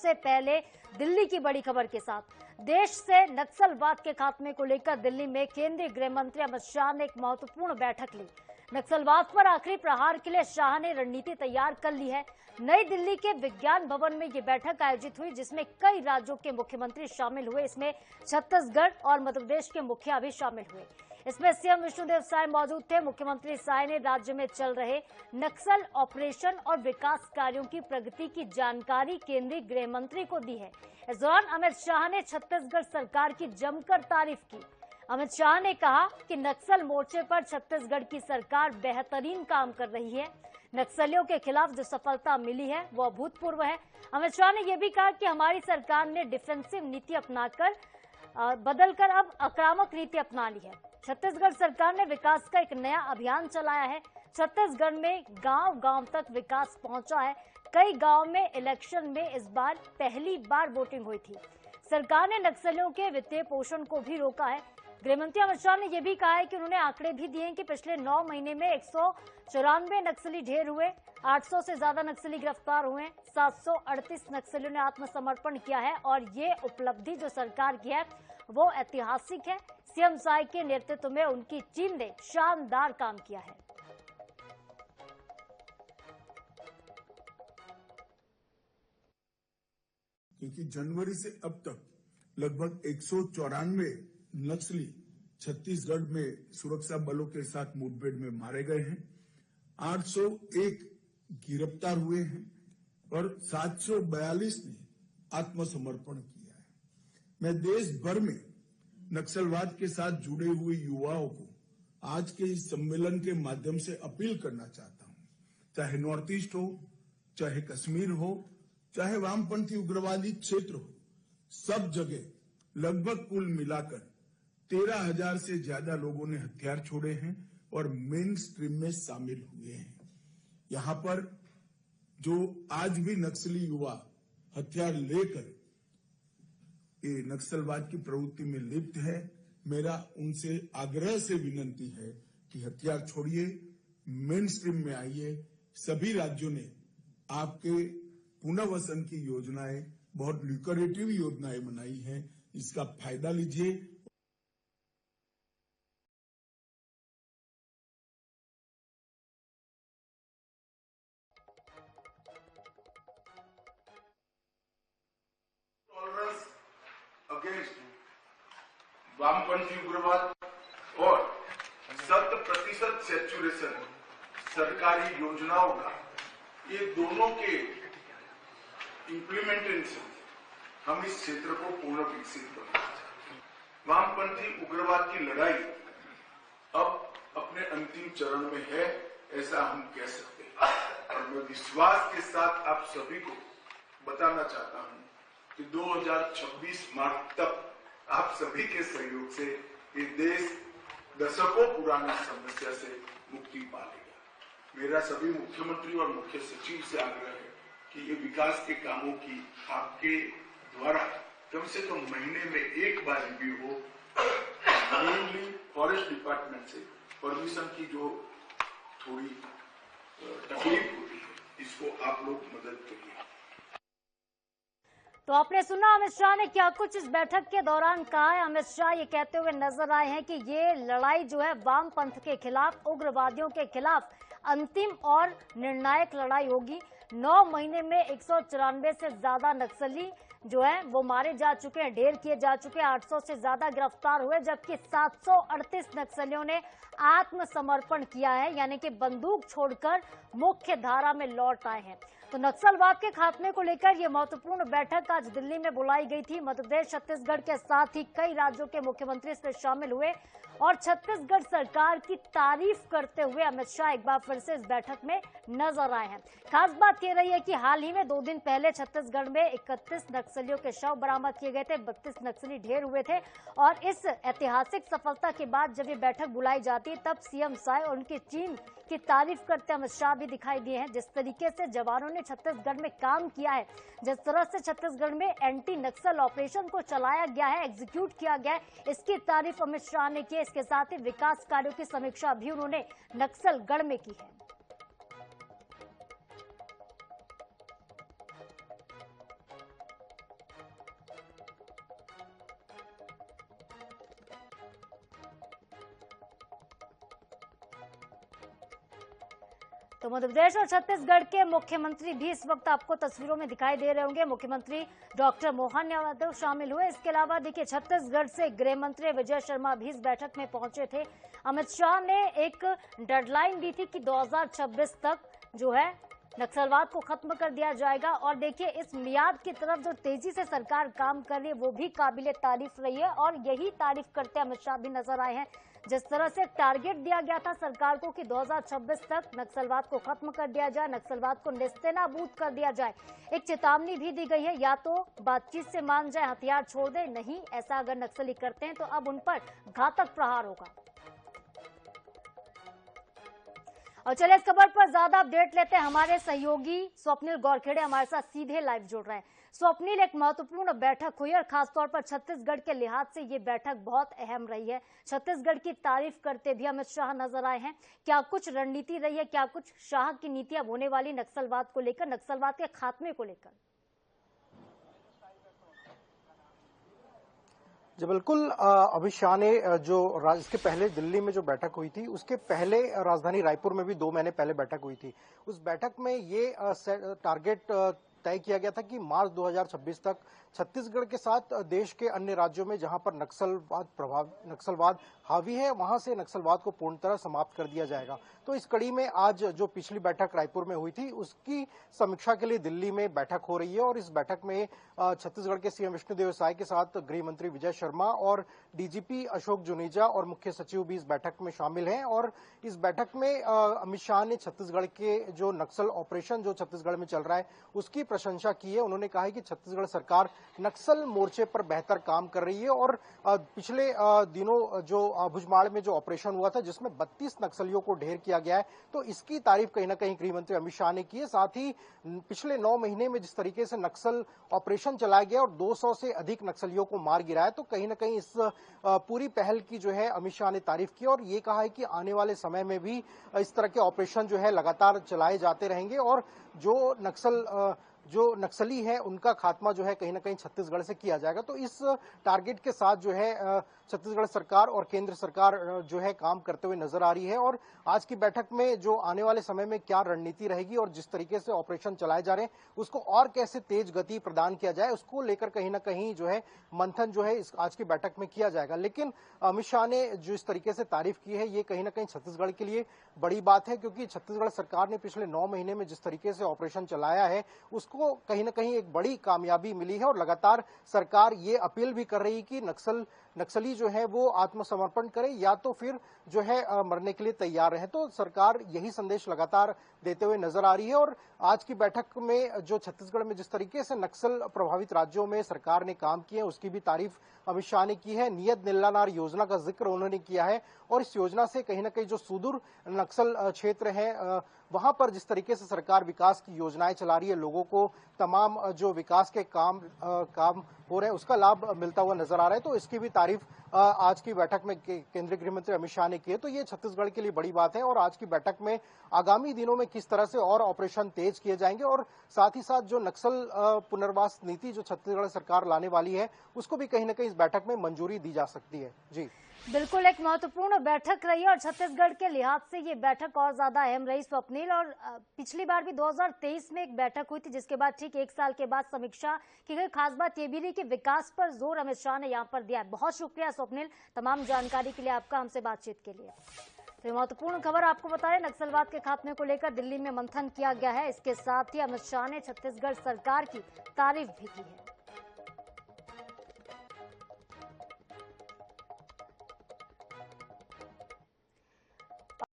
सबसे पहले दिल्ली की बड़ी खबर के साथ। देश से नक्सलवाद के खात्मे को लेकर दिल्ली में केंद्रीय गृह मंत्री अमित शाह ने एक महत्वपूर्ण बैठक ली। नक्सलवाद पर आखिरी प्रहार के लिए शाह ने रणनीति तैयार कर ली है। नई दिल्ली के विज्ञान भवन में ये बैठक आयोजित हुई, जिसमें कई राज्यों के मुख्यमंत्री शामिल हुए। इसमें छत्तीसगढ़ और मध्य प्रदेश के मुखिया भी शामिल हुए। इसमें सीएम विष्णुदेव साय मौजूद थे। मुख्यमंत्री साय ने राज्य में चल रहे नक्सल ऑपरेशन और विकास कार्यों की प्रगति की जानकारी केंद्रीय गृह मंत्री को दी है। इस दौरान अमित शाह ने छत्तीसगढ़ सरकार की जमकर तारीफ की। अमित शाह ने कहा कि नक्सल मोर्चे पर छत्तीसगढ़ की सरकार बेहतरीन काम कर रही है। नक्सलियों के खिलाफ जो सफलता मिली है वो अभूतपूर्व है। अमित शाह ने यह भी कहा कि हमारी सरकार ने डिफेंसिव नीति अपनाकर बदलकर अब आक्रामक नीति अपना ली है। छत्तीसगढ़ सरकार ने विकास का एक नया अभियान चलाया है। छत्तीसगढ़ में गांव-गांव तक विकास पहुंचा है। कई गांव में इलेक्शन में इस बार पहली बार वोटिंग हुई थी। सरकार ने नक्सलियों के वित्तीय पोषण को भी रोका है। गृहमंत्री अमित शाह ने यह भी कहा है कि उन्होंने आंकड़े भी दिए हैं कि पिछले 9 महीने में 194 नक्सली ढेर हुए, 800 से ज्यादा नक्सली गिरफ्तार हुए, 738 नक्सलियों ने आत्मसमर्पण किया है और ये उपलब्धि जो सरकार की है वो ऐतिहासिक है। सीएम साय के नेतृत्व में उनकी टीम ने शानदार काम किया है। क्योंकि जनवरी से अब तक लगभग 194 नक्सली छत्तीसगढ़ में सुरक्षा बलों के साथ मुठभेड़ में मारे गए हैं, 801 गिरफ्तार हुए हैं और 742 ने आत्मसमर्पण किया है। मैं देश भर में नक्सलवाद के साथ जुड़े हुए युवाओं को आज के इस सम्मेलन के माध्यम से अपील करना चाहता हूं, चाहे नॉर्थ ईस्ट हो, चाहे कश्मीर हो, चाहे वामपंथी उग्रवादी क्षेत्र हो, सब जगह लगभग कुल मिलाकर 13,000 से ज्यादा लोगों ने हथियार छोड़े हैं और मेन स्ट्रीम में शामिल हुए हैं। यहां पर जो आज भी नक्सली युवा हथियार लेकर ये नक्सलवाद की प्रवृत्ति में लिप्त है, मेरा उनसे आग्रह से विनंती है कि हथियार छोड़िए, मेन स्ट्रीम में आइए। सभी राज्यों ने आपके पुनर्वसन की योजनाएं, बहुत ल्यूक्रेटिव योजनाएं बनाई हैं, इसका फायदा लीजिए। वामपंथी उग्रवाद और 100% सैचुरेशन सरकारी योजनाओं का, ये दोनों के इम्प्लीमेंटेशन हम इस क्षेत्र को पूर्ण विकसित करना चाहते हैं। वामपंथी उग्रवाद की लड़ाई अब अपने अंतिम चरण में है, ऐसा हम कह सकते हैं। और मैं विश्वास के साथ आप सभी को बताना चाहता हूं कि 2026 मार्च तक आप सभी के सहयोग से ये देश दशकों पुरानी समस्या से मुक्ति पा लेगा। मेरा सभी मुख्यमंत्री और मुख्य सचिव से आग्रह है कि ये विकास के कामों की आपके द्वारा कम से कम महीने में एक बार रिव्यू हो। मेनली फॉरेस्ट डिपार्टमेंट से परमिशन की जो थोड़ी तकलीफ होती है, इसको आप लोग मदद करिए। तो आपने सुना अमित शाह ने क्या कुछ इस बैठक के दौरान कहा है। अमित शाह ये कहते हुए नजर आए हैं कि ये लड़ाई जो है वाम पंथ के खिलाफ, उग्रवादियों के खिलाफ अंतिम और निर्णायक लड़ाई होगी। 9 महीने में 194 से ज्यादा नक्सली जो है वो मारे जा चुके हैं, ढेर किए जा चुके हैं, 800 से ज्यादा गिरफ्तार हुए, जबकि 738 नक्सलियों ने आत्मसमर्पण किया है, यानी कि बंदूक छोड़कर मुख्य धारा में लौट आए हैं। तो नक्सलवाद के खात्मे को लेकर यह महत्वपूर्ण बैठक आज दिल्ली में बुलाई गई थी। मध्य प्रदेश, छत्तीसगढ़ के साथ ही कई राज्यों के मुख्यमंत्री इसमें शामिल हुए और छत्तीसगढ़ सरकार की तारीफ करते हुए अमित शाह एक बार फिर से इस बैठक में नजर आए हैं। खास बात यह रही है कि हाल ही में 2 दिन पहले छत्तीसगढ़ में 31 नक्सलियों के शव बरामद किए गए थे, 32 नक्सली ढेर हुए थे और इस ऐतिहासिक सफलता के बाद जब ये बैठक बुलाई जाती है तब सीएम साय और उनकी टीम की तारीफ करते अमित शाह भी दिखाई दिए हैं। जिस तरीके से जवानों ने छत्तीसगढ़ में काम किया है, जिस तरह से छत्तीसगढ़ में एंटी नक्सल ऑपरेशन को चलाया गया है, एग्जीक्यूट किया गया है, इसकी तारीफ अमित शाह ने की। इसके साथ ही विकास कार्यों की समीक्षा भी उन्होंने नक्सलगढ़ में की है। तो मध्य प्रदेश और छत्तीसगढ़ के मुख्यमंत्री भी इस वक्त आपको तस्वीरों में दिखाई दे रहे होंगे। मुख्यमंत्री डॉक्टर मोहन यादव शामिल हुए। इसके अलावा देखिए छत्तीसगढ़ से गृह मंत्री विजय शर्मा भी इस बैठक में पहुंचे थे। अमित शाह ने एक डेडलाइन दी थी कि 2026 तक जो है नक्सलवाद को खत्म कर दिया जाएगा। और देखिए इस मियाद की तरफ जो तेजी से सरकार काम कर रही है वो भी काबिले तारीफ रही है और यही तारीफ करते अमित शाह भी नजर आए हैं। जिस तरह से टारगेट दिया गया था सरकार को कि 2026 तक नक्सलवाद को खत्म कर दिया जाए, नक्सलवाद को नेस्तनाबूद कर दिया जाए, एक चेतावनी भी दी गई है, या तो बातचीत से मान जाए, हथियार छोड़ दे, नहीं ऐसा अगर नक्सली करते हैं तो अब उन पर घातक प्रहार होगा। और चलिए इस खबर पर ज्यादा अपडेट लेते हैं। हमारे सहयोगी स्वप्निल गौरखेड़े हमारे साथ सीधे लाइव जुड़ रहे हैं। स्वप्निल, एक महत्वपूर्ण बैठक हुई और खासतौर पर छत्तीसगढ़ के लिहाज से ये बैठक बहुत अहम रही है। छत्तीसगढ़ की तारीफ करते भी अमित शाह नजर आए हैं। क्या कुछ रणनीति रही है, क्या कुछ शाह की नीतियां होने वाली नक्सलवाद को लेकर, नक्सलवाद के खात्मे को लेकर? जी बिल्कुल, अमित शाह ने जो इसके पहले दिल्ली में जो बैठक हुई थी उसके पहले राजधानी रायपुर में भी 2 महीने पहले बैठक हुई थी। उस बैठक में ये टारगेट तय किया गया था कि मार्च 2026 तक छत्तीसगढ़ के साथ देश के अन्य राज्यों में जहां पर नक्सलवाद हावी है वहां से नक्सलवाद को पूर्ण तरह समाप्त कर दिया जाएगा। तो इस कड़ी में आज जो पिछली बैठक रायपुर में हुई थी उसकी समीक्षा के लिए दिल्ली में बैठक हो रही है और इस बैठक में छत्तीसगढ़ के सीएम विष्णुदेव साय के साथ गृह मंत्री विजय शर्मा और डीजीपी अशोक जुनेजा और मुख्य सचिव भी इस बैठक में शामिल हैं। और इस बैठक में अमित शाह ने छत्तीसगढ़ के जो नक्सल ऑपरेशन जो छत्तीसगढ़ में चल रहा है उसकी प्रशंसा की है। उन्होंने कहा है कि छत्तीसगढ़ सरकार नक्सल मोर्चे पर बेहतर काम कर रही है और पिछले दिनों जो भुजमाड़ में जो ऑपरेशन हुआ था जिसमें 32 नक्सलियों को ढेर किया गया है, तो इसकी तारीफ कहीं ना कहीं गृह मंत्री अमित शाह ने की है। साथ ही पिछले 9 महीने में जिस तरीके से नक्सल ऑपरेशन चलाया गया और 200 से अधिक नक्सलियों को मार गिराया, तो कहीं ना कहीं इस पूरी पहल की जो है अमित शाह ने तारीफ की और ये कहा है कि आने वाले समय में भी इस तरह के ऑपरेशन जो है लगातार चलाए जाते रहेंगे और जो नक्सली है उनका खात्मा जो है कहीं ना कहीं छत्तीसगढ़ से किया जाएगा। तो इस टारगेट के साथ जो है छत्तीसगढ़ सरकार और केंद्र सरकार जो है काम करते हुए नजर आ रही है। और आज की बैठक में जो आने वाले समय में क्या रणनीति रहेगी और जिस तरीके से ऑपरेशन चलाए जा रहे हैं उसको और कैसे तेज गति प्रदान किया जाए उसको लेकर कहीं ना कहीं जो है मंथन जो है इस आज की बैठक में किया जाएगा। लेकिन अमित शाह ने जो इस तरीके से तारीफ की है ये कहीं ना कहीं छत्तीसगढ़ के लिए बड़ी बात है, क्योंकि छत्तीसगढ़ सरकार ने पिछले 9 महीने में जिस तरीके से ऑपरेशन चलाया है उसको कहीं ना कहीं एक बड़ी कामयाबी मिली है और लगातार सरकार ये अपील भी कर रही है कि नक्सली जो है वो आत्मसमर्पण करे या तो फिर जो है मरने के लिए तैयार रहे। तो सरकार यही संदेश लगातार देते हुए नजर आ रही है। और आज की बैठक में जो छत्तीसगढ़ में जिस तरीके से नक्सल प्रभावित राज्यों में सरकार ने काम किए उसकी भी तारीफ अमित शाह ने की है। नियत नीलानार योजना का जिक्र उन्होंने किया है और इस योजना से कहीं ना कहीं जो सुदूर नक्सल क्षेत्र है वहां पर जिस तरीके से सरकार विकास की योजनाएं चला रही है, लोगों को तमाम जो विकास के काम हो रहे हैं उसका लाभ मिलता हुआ नजर आ रहा है। तो इसकी भी तारीफ आज की बैठक में केंद्रीय गृह मंत्री अमित शाह ने की है। तो ये छत्तीसगढ़ के लिए बड़ी बात है और आज की बैठक में आगामी दिनों में किस तरह से और ऑपरेशन तेज किए जाएंगे और साथ ही साथ जो नक्सल पुनर्वास नीति जो छत्तीसगढ़ सरकार लाने वाली है उसको भी कहीं ना कहीं इस बैठक में मंजूरी दी जा सकती है। जी बिल्कुल, एक महत्वपूर्ण बैठक रही है और छत्तीसगढ़ के लिहाज से ये बैठक और ज्यादा अहम रही स्वप्निल। और पिछली बार भी 2023 में एक बैठक हुई थी जिसके बाद ठीक 1 साल के बाद समीक्षा की गई। खास बात ये भी रही कि विकास पर जोर अमित शाह ने यहाँ पर दिया है। बहुत शुक्रिया स्वप्निल तमाम जानकारी के लिए आपका, हमसे बातचीत के लिए। तो महत्वपूर्ण खबर आपको बता रहे, नक्सलवाद के खात्मे को लेकर दिल्ली में मंथन किया गया है। इसके साथ ही अमित शाह ने छत्तीसगढ़ सरकार की तारीफ भी की है।